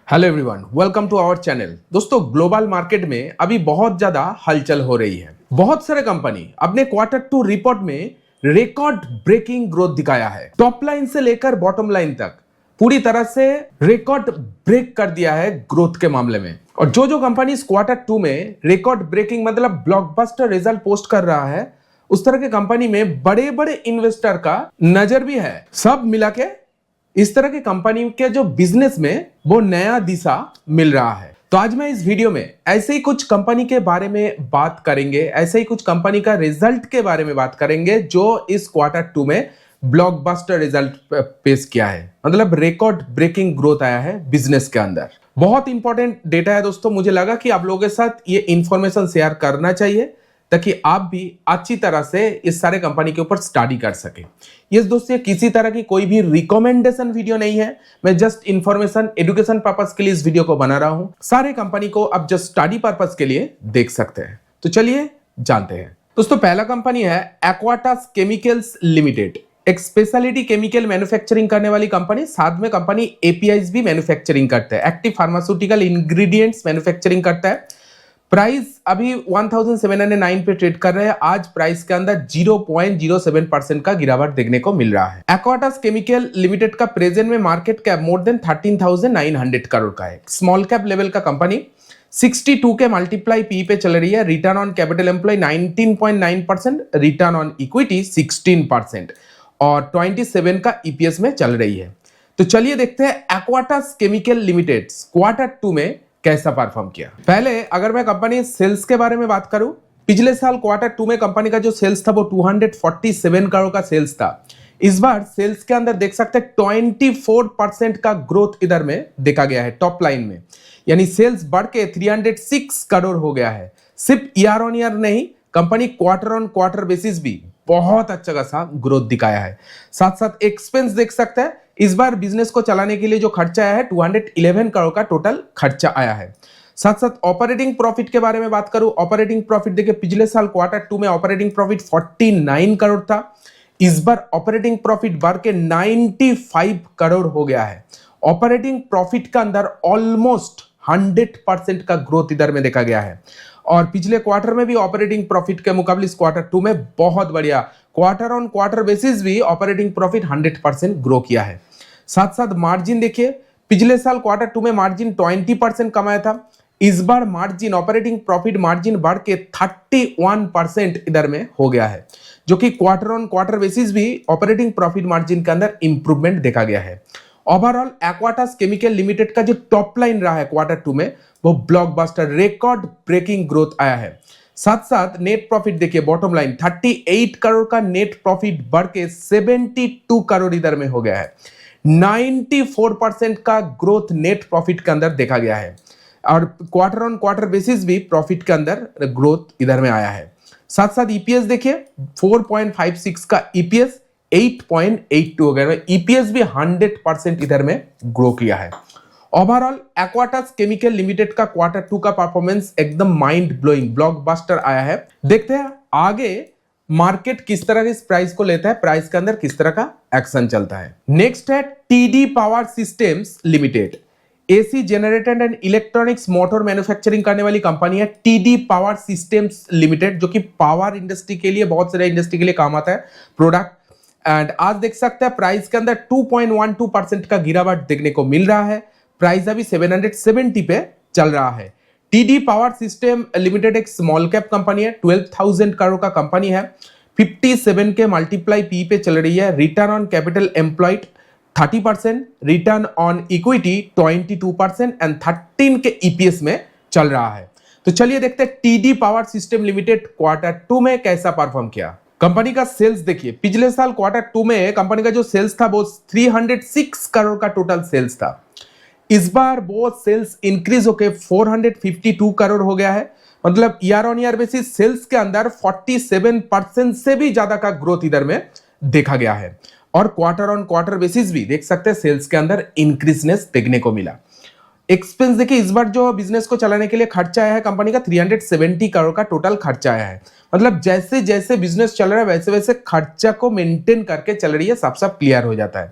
Hello everyone, welcome to our channel. दोस्तों, global market में अभी बहुत ज्यादा हलचल हो रही है। बहुत सारे कंपनी अपने क्वार्टर टू रिपोर्ट में रिकॉर्ड ब्रेकिंग ग्रोथ दिखाया है। टॉप लाइन से लेकर बॉटम लाइन तक पूरी तरह से रिकॉर्ड ब्रेक कर दिया है ग्रोथ के मामले में। और जो कंपनी इस क्वार्टर टू में रिकॉर्ड ब्रेकिंग मतलब ब्लॉकबस्टर रिजल्ट पोस्ट कर रहा है, उस तरह के कंपनी में बड़े बड़े इन्वेस्टर का नजर भी है। सब मिला के इस तरह की कंपनी के जो बिजनेस में वो नया दिशा मिल रहा है। तो आज मैं इस वीडियो में ऐसे ही कुछ कंपनी के बारे में बात करेंगे, ऐसे ही कुछ कंपनी का रिजल्ट के बारे में बात करेंगे जो इस क्वार्टर टू में ब्लॉकबस्टर रिजल्ट पेश किया है, मतलब रिकॉर्ड ब्रेकिंग ग्रोथ आया है बिजनेस के अंदर। बहुत इंपॉर्टेंट डेटा है दोस्तों। मुझे लगा कि आप लोगों के साथ ये इंफॉर्मेशन शेयर करना चाहिए ताकि आप भी अच्छी तरह से इस सारे कंपनी के ऊपर स्टडी कर सके। ये दोस्तों किसी तरह की कोई भी रिकमेंडेशन वीडियो नहीं है, मैं जस्ट इंफॉर्मेशन एजुकेशन पर्पस के लिए इस वीडियो को बना रहा हूं। सारे कंपनी को आप जस्ट स्टडी पर्पस के लिए देख सकते हैं। तो चलिए जानते हैं। दोस्तों, पहला कंपनी है एक्वाटास केमिकल्स लिमिटेड। एक स्पेशलिटी केमिकल मैन्युफैक्चरिंग करने वाली कंपनी, साथ में कंपनी एपीआईज भी मैन्युफैक्चरिंग करते हैं, एक्टिव फार्मास्यूटिकल इंग्रेडिएंट्स मैन्युफैक्चरिंग करता है। प्राइस अभी 1709 पे ट्रेड कर रहे हैं। आज प्राइस के अंदर 0.07% का गिरावट देखने को मिल रहा है। एक्वाटास केमिकल लिमिटेड का प्रेजेंट में market cap more than 13,900 crore का है। स्मॉल कैप लेवल का कंपनी 62 के मल्टीप्लाई पी पे चल रही है। Return on capital employ 19.9%, return on equity 16% और 27 का ईपीएस में चल रही है। तो चलिए देखते हैं एक्वाटास केमिकल लिमिटेड क्वार्टर टू में कैसा परफॉर्म किया। पहले अगर मैं कंपनी सेल्स के बारे में बात करूं, पिछले साल क्वार्टर टू में कंपनी का जो सेल्स था वो 247 करोड़ का सेल्स था। इस बार सेल्स के अंदर देख सकते हैं 24% का ग्रोथ इधर में देखा गया है टॉप लाइन में, यानी सेल्स बढ़ के 306 करोड़ हो गया है। सिर्फ ईयर ऑन ईयर नहीं, company quarter on quarter basis भी बहुत अच्छा खासा ग्रोथ दिखाया है। साथ साथ एक्सपेंस देख सकते हैं, इस बार बिजनेस को चलाने के लिए जो खर्चा आया है 211 करोड़ का टोटल खर्चा आया है। साथ साथ ऑपरेटिंग प्रॉफिट के बारे में बात करूं, ऑपरेटिंग प्रॉफिट देखिए पिछले साल क्वार्टर टू में ऑपरेटिंग प्रॉफिट 49 करोड़ था। इस बार ऑपरेटिंग प्रॉफिट बढ़ के 95 करोड़ हो गया है। ऑपरेटिंग प्रॉफिट का अंदर ऑलमोस्ट 100% का ग्रोथ इधर में देखा गया है। और पिछले क्वार्टर में भी ऑपरेटिंग प्रॉफिट के मुकाबले इस क्वार्टर टू में बहुत बढ़िया क्वार्टर ऑन क्वार्टर बेसिस भी ऑपरेटिंग प्रॉफिट 100% ग्रो किया है। साथ साथ मार्जिन देखिए, पिछले साल क्वार्टर टू में मार्जिन 20% कमाया था। इस बार मार्जिन ऑपरेटिंग प्रॉफिट मार्जिन बढ़ के 31% इधर में हो गया है, जो कि क्वार्टर ऑन क्वार्टर बेसिस भी ऑपरेटिंग प्रॉफिट मार्जिन के अंदर इंप्रूवमेंट देखा गया है। ओवरऑल एक्वाटास केमिकल लिमिटेड का जो टॉप लाइन रहा है क्वार्टर टू में वो ब्लॉकबस्टर रिकॉर्ड ब्रेकिंग ग्रोथ आया है। साथ साथ नेट प्रॉफिट देखिए, बॉटम लाइन 38 करोड़ का नेट प्रॉफिट बढ़ के 72 करोड़ इधर में हो गया है। 94% का ग्रोथ नेट प्रॉफिट के अंदर देखा गया है और क्वार्टर ऑन क्वार्टर बेसिस भी प्रॉफिट के अंदर ग्रोथ इधर में आया है। साथ साथ ईपीएस देखिए 4.56 का ईपीएस 8.82 हो गया, ईपीएस भी 100% इधर में ग्रो किया है। ओवरऑल एक्वाटास केमिकल लिमिटेड का क्वार्टर टू का परफॉर्मेंस एकदम माइंड ब्लोइंग ब्लॉकबस्टर आया है। देखते हैं आगे मार्केट किस तरह के इस प्राइस को लेता है, प्राइस के अंदर किस तरह का एक्शन चलता है। नेक्स्ट है TD power systems limited. AC generator and electronics motor manufacturing करने वाली कंपनी है टीडी पावर सिस्टम्स लिमिटेड, जो कि पावर इंडस्ट्री के लिए, बहुत सारे इंडस्ट्री के लिए काम आता है प्रोडक्ट। एंड आज देख सकते हैं प्राइस के अंदर 2.12% का गिरावट देखने को मिल रहा है। प्राइस अभी 770 पे चल रहा है। टीडी पावर सिस्टम लिमिटेड एक स्मॉल कैप कंपनी है, 12,000 करोड़ का कंपनी है। 57 के मल्टीप्लाई पी पे चल रही है। Return on capital employed 30%, return on equity 22% and 13 के ईपीएस में चल रहा है। तो चलिए देखते हैं TD power system limited quarter two में कैसा परफॉर्म किया। कंपनी का सेल्स देखिए, पिछले साल क्वार्टर टू में कंपनी का जो सेल्स था वो 306 करोड़ का टोटल सेल्स था। इस बार वो सेल्स इंक्रीज होकर 452 करोड़ हो गया है, मतलब year on year basis sales के अंदर 47% से भी ज्यादा का ग्रोथ इधर में देखा गया है। और क्वार्टर ऑन क्वार्टर बेसिस भी देख सकते हैं सेल्स के अंदर इंक्रीजनेस देखने को मिला। एक्सपेंस देखिए, इस बार जो बिजनेस को चलाने के लिए खर्चा आया है कंपनी का 370 करोड़ का टोटल खर्चा आया है। मतलब जैसे जैसे बिजनेस चल रहा है वैसे वैसे खर्चा को मेंटेन करके चल रही है, सब क्लियर हो जाता है।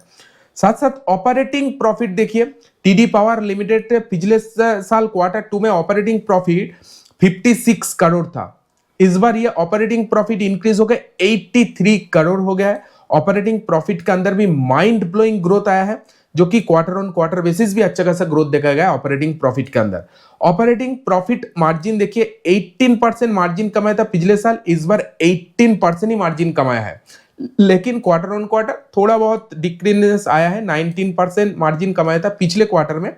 साथ साथ ऑपरेटिंग प्रॉफिट देखिए, टीडी पावर लिमिटेड पिछले साल Q2 में ऑपरेटिंग प्रॉफिट 56 करोड़ था। इस बार ये ऑपरेटिंग प्रॉफिट इंक्रीज होकर 83 करोड़ हो गया है। ऑपरेटिंग प्रॉफिट के अंदर भी माइंड ब्लोइंग ग्रोथ आया है, जो कि क्वार्टर ऑन क्वार्टर बेसिस भी अच्छा खासा ग्रोथ देखा गया है ऑपरेटिंग प्रॉफिट के अंदर। ऑपरेटिंग प्रॉफिट मार्जिन देखिए, 18% मार्जिन कमाया था पिछले साल, इस बार 18% ही मार्जिन कमाया है। लेकिन क्वार्टर ऑन क्वार्टर थोड़ा बहुत डिक्रीज आया है, 19% मार्जिन कमाया था पिछले क्वार्टर में,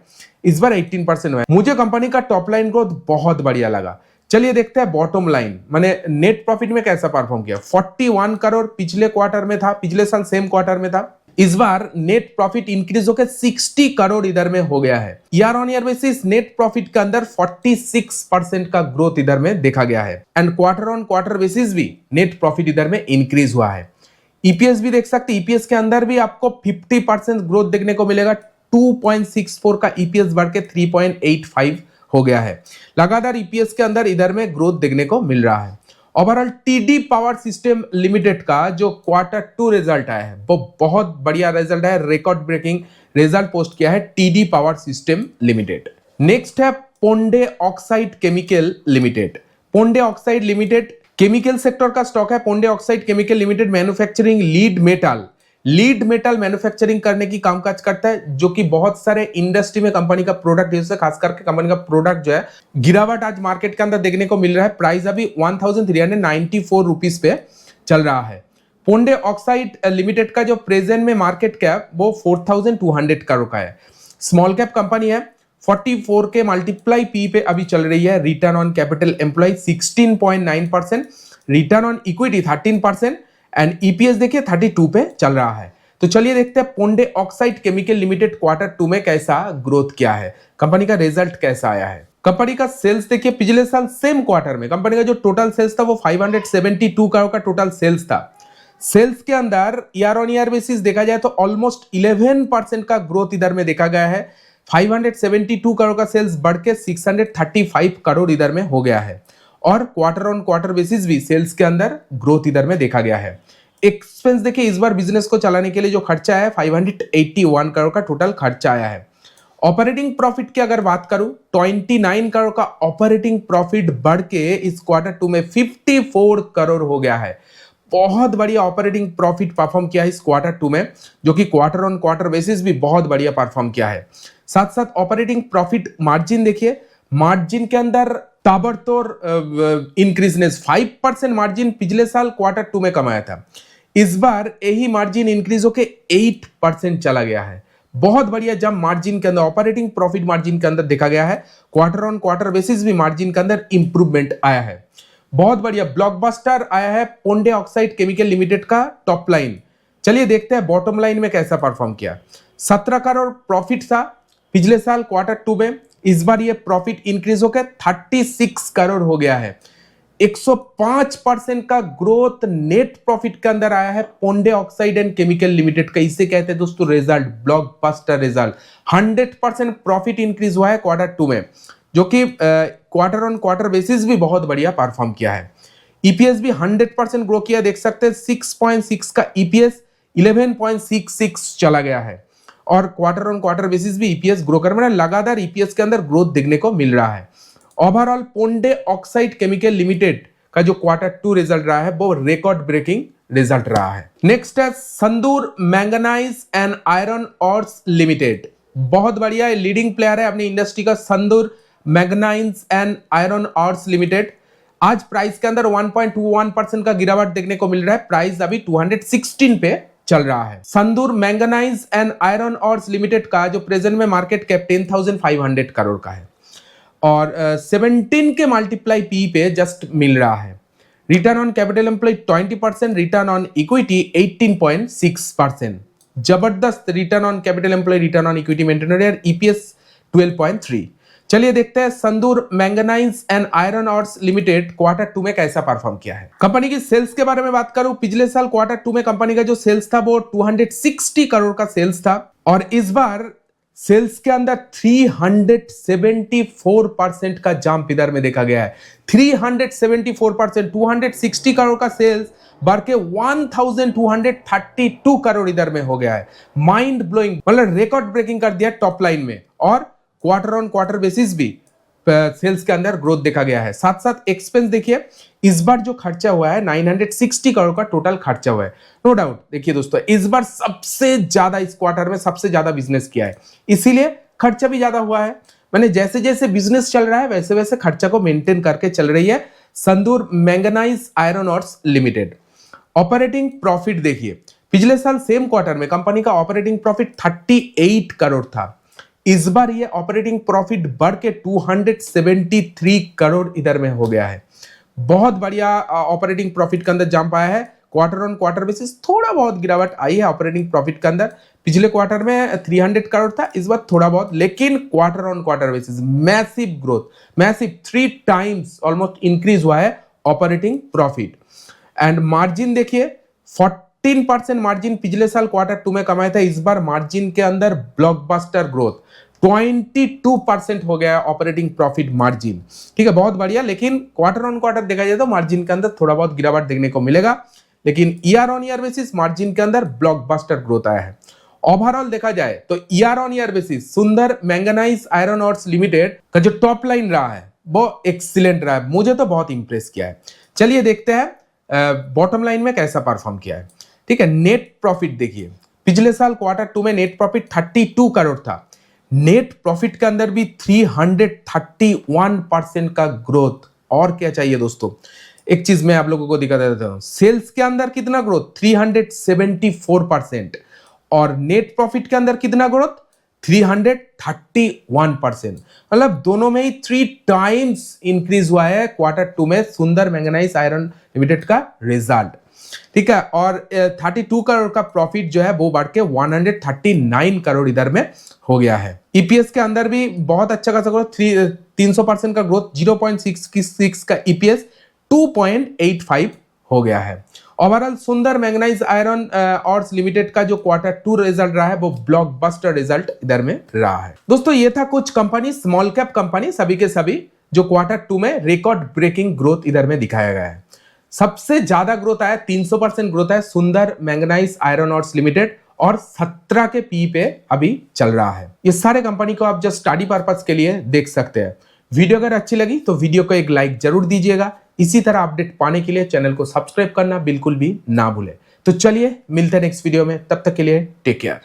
इस बार 18% हुआ है। मुझे कंपनी का टॉप लाइन ग्रोथ बहुत बढ़िया लगा। चलिए देखते हैं बॉटम लाइन, माने नेट प्रॉफिट में कैसा परफॉर्म किया। 41 करोड़ पिछले क्वार्टर में था, पिछले साल सेम क्वार्टर में था। इस बार नेट प्रॉफिट इंक्रीज होकर 60 करोड़ इधर में हो गया है। Year on year basis net profit के अंदर 46% का ग्रोथ इधर में देखा गया है। And quarter on quarter basis भी नेट प्रॉफिट इधर में इंक्रीज हुआ है। ईपीएस भी देख सकते, ईपीएस के अंदर भी आपको 50% ग्रोथ देखने को मिलेगा। 2.64 का ईपीएस बढ़ के 3.85 हो गया है। लगातार ईपीएस के अंदर इधर में ग्रोथ देखने को मिल रहा है। Overall TD power system limited का जो Q2 रिजल्ट आया है वो बहुत बढ़िया रिजल्ट है, रिकॉर्ड ब्रेकिंग रिजल्ट पोस्ट किया है TD power system limited. Next है Pondy oxide chemical limited. Pondy oxide limited chemical sector का स्टॉक है। Pondy oxide chemical limited manufacturing lead metal manufacturing करने की कामकाज करता है, जो कि बहुत सारे इंडस्ट्री में कंपनी का प्रोडक्ट, जैसे खास करके कंपनी का प्रोडक्ट जो है, गिरावट आज मार्केट के अंदर देखने को मिल रहा है। प्राइस अभी 1394 रुपीस पे चल रहा है। पोंडे ऑक्साइड लिमिटेड का जो प्रेजेंट में मार्केट कैप वो 4200 करोड़ का है। स्मॉल कैप कंपनी है। 44 के मल्टीप्लाई पी पे अभी चल रही है। Return on capital employ 16.9%, return on equity 13% and EPS देखिए 32 पे चल रहा है। तो चलिए देखते हैं पोंडे ऑक्साइड केमिकल लिमिटेड Q2 में कैसा ग्रोथ किया है, कंपनी का रिजल्ट कैसा आया है। कंपनी का सेल्स देखिए, पिछले साल सेम क्वार्टर में कंपनी का जो टोटल सेल्स था वो 572 करोड़ का टोटल सेल्स था। सेल्स के अंदर ईयर ऑन ईयर बेसिस देखा जाए तो ऑलमोस्ट 11% का ग्रोथ इधर में देखा गया है। 572 करोड़ का सेल्स बढ़ के 635 करोड़ इधर में हो गया है। और क्वार्टर ऑन क्वार्टर बेसिस भी सेल्स के अंदर ग्रोथ इधर में देखा गया है। एक्सपेंस देखिए, इस बार बिजनेस को चलाने के लिए जो खर्चा है 581 करोड़ का टोटल खर्चा आया है। ऑपरेटिंग प्रॉफिट की अगर बात करूं, 29 करोड़ का ऑपरेटिंग प्रॉफिट बढ़ के इस Q2 में 54 करोड़ हो गया है। बहुत बढ़िया ऑपरेटिंग प्रॉफिट परफॉर्म किया है इस Q2 में, जो कि क्वार्टर ऑन क्वार्टर बेसिस भी बहुत बढ़िया परफॉर्म किया है। साथ साथ ऑपरेटिंग प्रॉफिट मार्जिन देखिए, मार्जिन के अंदर ताबड़तोड़ इंक्रीजनेस 5% मार्जिन पिछले साल Q2 में कमाया था। इस बार यही मार्जिन इंक्रीज होके 8% चला गया है। बहुत बढ़िया जब मार्जिन के अंदर, ऑपरेटिंग प्रॉफिट मार्जिन के अंदर देखा गया है। क्वार्टर ऑन क्वार्टर बेसिस भी मार्जिन के अंदर इंप्रूवमेंट आया है। बहुत बढ़िया ब्लॉकबस्टर आया है पोंडे ऑक्साइड केमिकल लिमिटेड का टॉप लाइन। चलिए देखते हैं बॉटम लाइन में कैसा परफॉर्म किया। 17 करोड़ प्रॉफिट था पिछले साल Q2 में, इस बार ये प्रॉफिट इंक्रीज होकर 36 करोड़ हो गया है। 105% का ग्रोथ नेट प्रॉफिट के अंदर आया है Pondy oxide and chemical limited का। इसे कहते हैं दोस्तों result, blockbuster result. 100% profit increase हुआ है Q2 में, जो कि क्वार्टर ऑन क्वार्टर बेसिस भी बहुत बढ़िया परफॉर्म किया है। ईपीएस भी 100% ग्रो किया, देख सकते हैं 6.6 का ईपीएस 11.66 चला गया है। और क्वार्टर ऑन क्वार्टर बेसिस भी ईपीएस ग्रो कर रहा है। लगातार ईपीएस के अंदर ग्रोथ देखने को मिल रहा है। ओवरऑल पोंडे ऑक्साइड केमिकल लिमिटेड का जो Q2 रिजल्ट रहा है वो रिकॉर्ड ब्रेकिंग रिजल्ट रहा है। नेक्स्ट है संदूर manganese and iron ores limited. बहुत बढ़िया लीडिंग प्लेयर है अपनी इंडस्ट्री का संदूर manganese and iron ores limited. आज प्राइस के अंदर 1.21% का गिरावट देखने को मिल रहा है। प्राइस अभी 216 पे चल रहा है। संदूर manganese and iron ores limited का जो प्रेजेंट में मार्केट कैप 10,500 करोड़ का है और 17 के मल्टीप्लाई पी पे जस्ट मिल रहा है। Return on capital employ 20%, return on equity 18.6%। जबरदस्त return on capital employ, return on equity maintain हो रहा है। ईपीएस 12.3। चलिए देखते हैं Sandur manganese and iron ores limited Q2 में कैसा परफॉर्म किया है। कंपनी की सेल्स के बारे में बात करूं, पिछले साल Q2 में कंपनी का जो सेल्स था वो 260 करोड़ का सेल्स था और इस बार सेल्स के अंदर 374% का जंप इधर में देखा गया है। 374%, 260 करोड़ का सेल्स बढ़ के 1232 करोड़ इधर में हो गया है। माइंड ब्लोइंग, मतलब रिकॉर्ड ब्रेकिंग कर दिया टॉप लाइन में, और क्वार्टर ऑन क्वार्टर बेसिस भी सेल्स के अंदर ग्रोथ देखा गया है। साथ साथ एक्सपेंस देखिए, इस बार जो खर्चा हुआ है 960 करोड़ का टोटल खर्चा हुआ है। नो डाउट, देखिए दोस्तों, इस बार सबसे ज्यादा, इस क्वार्टर में सबसे ज्यादा बिजनेस किया है, इसीलिए खर्चा भी ज्यादा हुआ है। मैंने जैसे जैसे बिजनेस चल रहा है वैसे वैसे खर्चा को मेंटेन करके चल रही है संदूर मैंगनाइज iron ores limited. Operating profit देखिए, पिछले साल सेम क्वार्टर में कंपनी का ऑपरेटिंग प्रॉफिट 38 करोड़ था। इस बार ये ऑपरेटिंग प्रॉफिट बढ़ के 273 करोड़ इधर में हो गया है। बहुत बढ़िया ऑपरेटिंग प्रॉफिट के अंदर जंप आया है। क्वार्टर ऑन क्वार्टर बेसिस थोड़ा बहुत गिरावट आई है ऑपरेटिंग प्रॉफिट के अंदर। पिछले क्वार्टर में 300 करोड़ था, इस बार थोड़ा बहुत, लेकिन quarter on quarter basis massive growth, massive 3 times almost increase हुआ है ऑपरेटिंग प्रॉफिट। एंड मार्जिन देखिए, 14% मार्जिन पिछले साल क्वार्टर 2 में कमाया था, इस बार मार्जिन के अंदर ब्लॉकबस्टर ग्रोथ, 22% हो गया ऑपरेटिंग प्रॉफिट मार्जिन। ठीक है, बहुत बढ़िया। लेकिन क्वार्टर ऑन क्वार्टर देखा जाए तो मार्जिन के अंदर थोड़ा बहुत गिरावट देखने को मिलेगा, लेकिन year on year basis margin के अंदर ब्लॉकबस्टर ग्रोथ आया है। ओवरऑल देखा जाए तो ईयर ऑन ईयर बेसिस सुंदर मैंगनाइज आयरन ऑर्स लिमिटेड का जो टॉप लाइन रहा है वो एक्सीलेंट रहा है, मुझे तो बहुत इंप्रेस किया है। चलिए देखते हैं बॉटम लाइन में कैसा परफॉर्म किया है। ठीक है, नेट प्रॉफिट देखिए, पिछले साल क्वार्टर 2 में नेट प्रॉफिट 32 करोड़ था, नेट प्रॉफिट के अंदर भी 331% का ग्रोथ। और क्या चाहिए दोस्तों, एक चीज मैं आप लोगों को दिखा देता हूं, सेल्स के अंदर कितना ग्रोथ, 374%, और नेट प्रॉफिट के अंदर कितना ग्रोथ, 331%। मतलब दोनों में ही 3 टाइम्स इंक्रीज हुआ है क्वार्टर 2 में सुंदर मैंगनाइज आयरन लिमिटेड का रिजल्ट। ठीक है, और 32 करोड़ का प्रॉफिट जो है वो बढ़ के 139 करोड़ इधर में हो गया है। ईपीएस के अंदर भी बहुत अच्छा खासा ग्रोथ, 300% का ग्रोथ, 0.66 का ईपीएस 2.85 हो गया है। ओवरऑल सुंदर मैंगनाइज आयरन ऑर्स लिमिटेड का जो क्वार्टर 2 रिजल्ट रहा है वो ब्लॉकबस्टर रिजल्ट इधर में रहा है। दोस्तों ये था कुछ कंपनी, स्मॉल कैप कंपनी सभी के सभी, जो क्वार्टर 2 में रिकॉर्ड ब्रेकिंग ग्रोथ इधर में दिखाया गया है। सबसे ज्यादा ग्रोथ आया, 300% ग्रोथ है सुंदर मैंगनाइज आयरन ऑर्स लिमिटेड, और 17 के पी पे अभी चल रहा है। ये सारे कंपनी को आप जस्ट स्टडी पर्पस के लिए देख सकते हैं। वीडियो अगर अच्छी लगी तो वीडियो को एक लाइक जरूर दीजिएगा। इसी तरह अपडेट पाने के लिए चैनल को सब्सक्राइब करना बिल्कुल भी ना भूलें। तो चलिए मिलते हैं नेक्स्ट वीडियो में, तब तक के लिए टेक केयर।